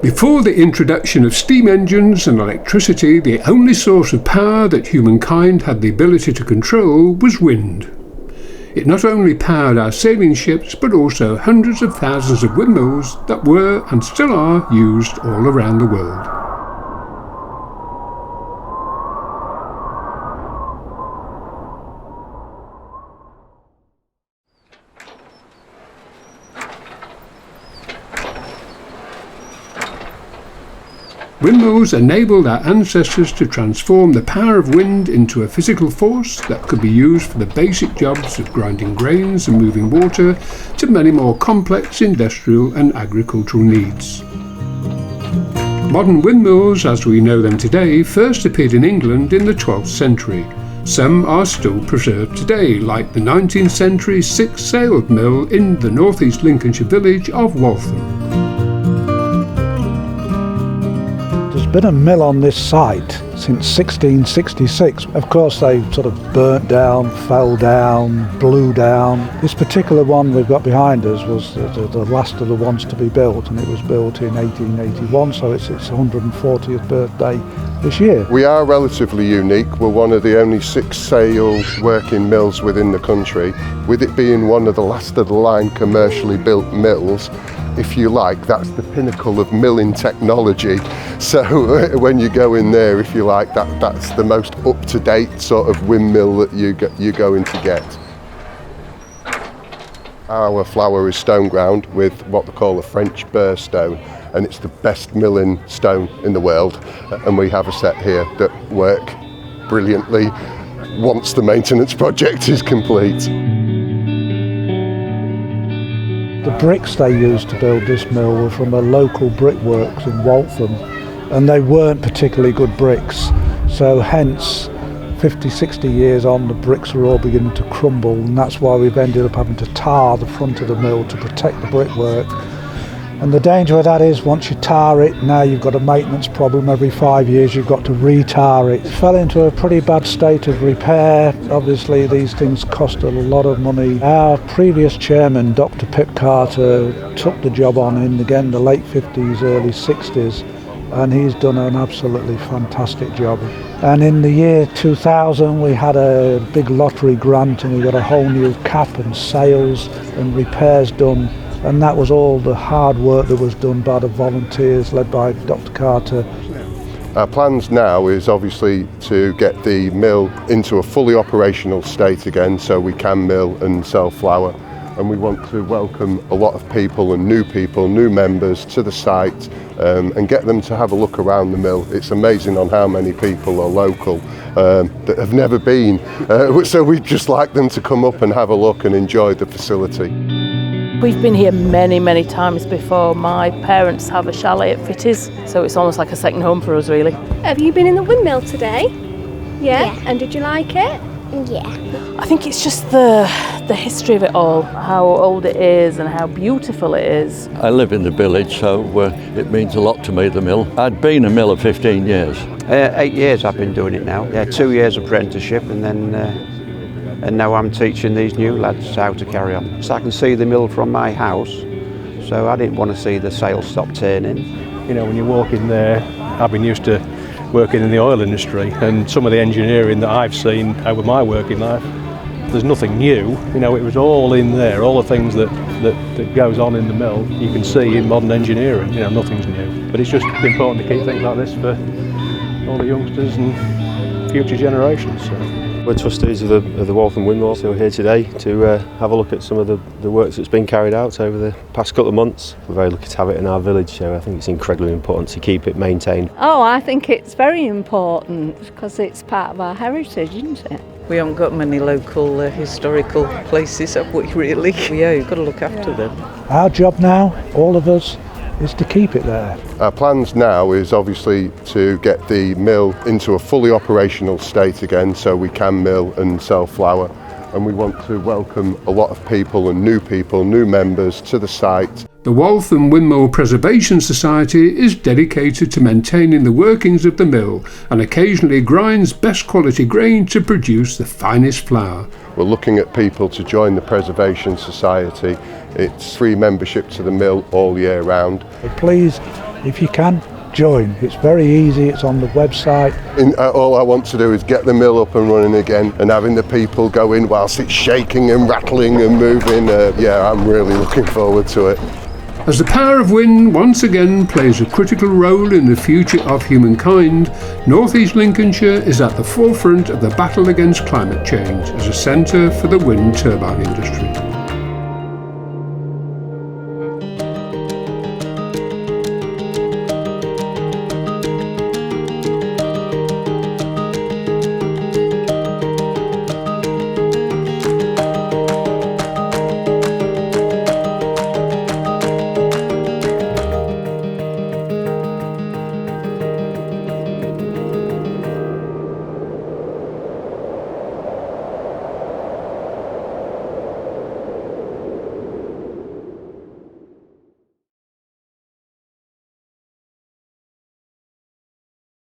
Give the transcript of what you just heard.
Before the introduction of steam engines and electricity, the only source of power that humankind had the ability to control was wind. It not only powered our sailing ships, but also hundreds of thousands of windmills that were and still are used all around the world. Windmills enabled our ancestors to transform the power of wind into a physical force that could be used for the basic jobs of grinding grains and moving water to many more complex industrial and agricultural needs. Modern windmills, as we know them today, first appeared in England in the 12th century. Some are still preserved today, like the 19th century six-sailed mill in the North East Lincolnshire village of Waltham. There's been a mill on this site since 1666. Of course, they sort of burnt down, fell down, blew down. This particular one we've got behind us was the last of the ones to be built, and it was built in 1881, so it's its 140th birthday this year. We are relatively unique. We're one of the only six-sail working mills within the country, with it being one of the last of the line commercially built mills. If you like, that's the pinnacle of milling technology. So when you go in there, if you like, that's the most up-to-date sort of windmill that you're going to get. Our flour is stone ground with what they call a French burr stone, and it's the best milling stone in the world. And we have a set here that work brilliantly once the maintenance project is complete. The bricks they used to build this mill were from a local brickworks in Waltham, and they weren't particularly good bricks. So hence, 50, 60 years on, the bricks are all beginning to crumble, and that's why we've ended up having to tar the front of the mill to protect the brickwork. And the danger of that is once you tar it, now you've got a maintenance problem. Every 5 years you've got to re-tar it. It fell into a pretty bad state of repair. Obviously these things cost a lot of money. Our previous chairman, Dr. Pip Carter, took the job on in again the late 50s, early 60s, and he's done an absolutely fantastic job. And in the year 2000 we had a big lottery grant, and we got a whole new cap and sails and repairs done. And that was all the hard work that was done by the volunteers led by Dr. Carter. Our plans now is obviously to get the mill into a fully operational state again, so we can mill and sell flour. And we want to welcome a lot of people, new members to the site, and get them to have a look around the mill. It's amazing on how many people are local that have never been. So we'd just like them to come up and have a look and enjoy the facility. We've been here many, many times before. My parents have a chalet at Fitties, so it's almost like a second home for us, really. Have you been in the windmill today? Yeah. And did you like it? Yeah. I think it's just the history of it all, how old it is and how beautiful it is. I live in the village, so it means a lot to me, the mill. I'd been a miller 15 years. 8 years I've been doing it now. Yeah, 2 years apprenticeship, and then and now I'm teaching these new lads how to carry on. So I can see the mill from my house, so I didn't want to see the sails stop turning. You know, when you walk in there, I've been used to working in the oil industry, and some of the engineering that I've seen over my working life, there's nothing new. You know, it was all in there, all the things that goes on in the mill, you can see in modern engineering. You know, nothing's new. But it's just important to keep things like this for all the youngsters and future generations. So. We're trustees of the Waltham Windmill, so we're here today to have a look at some of the work that's been carried out over the past couple of months. We're very lucky to have it in our village, so I think it's incredibly important to keep it maintained. Oh, I think it's very important because it's part of our heritage, isn't it? We haven't got many local historical places, have we really? Yeah, you've got to look after them. Our job now, all of us, is to keep it there. Our plans now is obviously to get the mill into a fully operational state again, so we can mill and sell flour. And we want to welcome a lot of people, new members to the site. The Waltham Windmill Preservation Society is dedicated to maintaining the workings of the mill and occasionally grinds best quality grain to produce the finest flour. We're looking at people to join the Preservation Society. It's free membership to the mill all year round. Please if you can, join. It's very easy, it's on the website. All I want to do is get the mill up and running again, and having the people go in whilst it's shaking and rattling and moving. Yeah, I'm really looking forward to it. As the power of wind once again plays a critical role in the future of humankind, North East Lincolnshire is at the forefront of the battle against climate change as a centre for the wind turbine industry.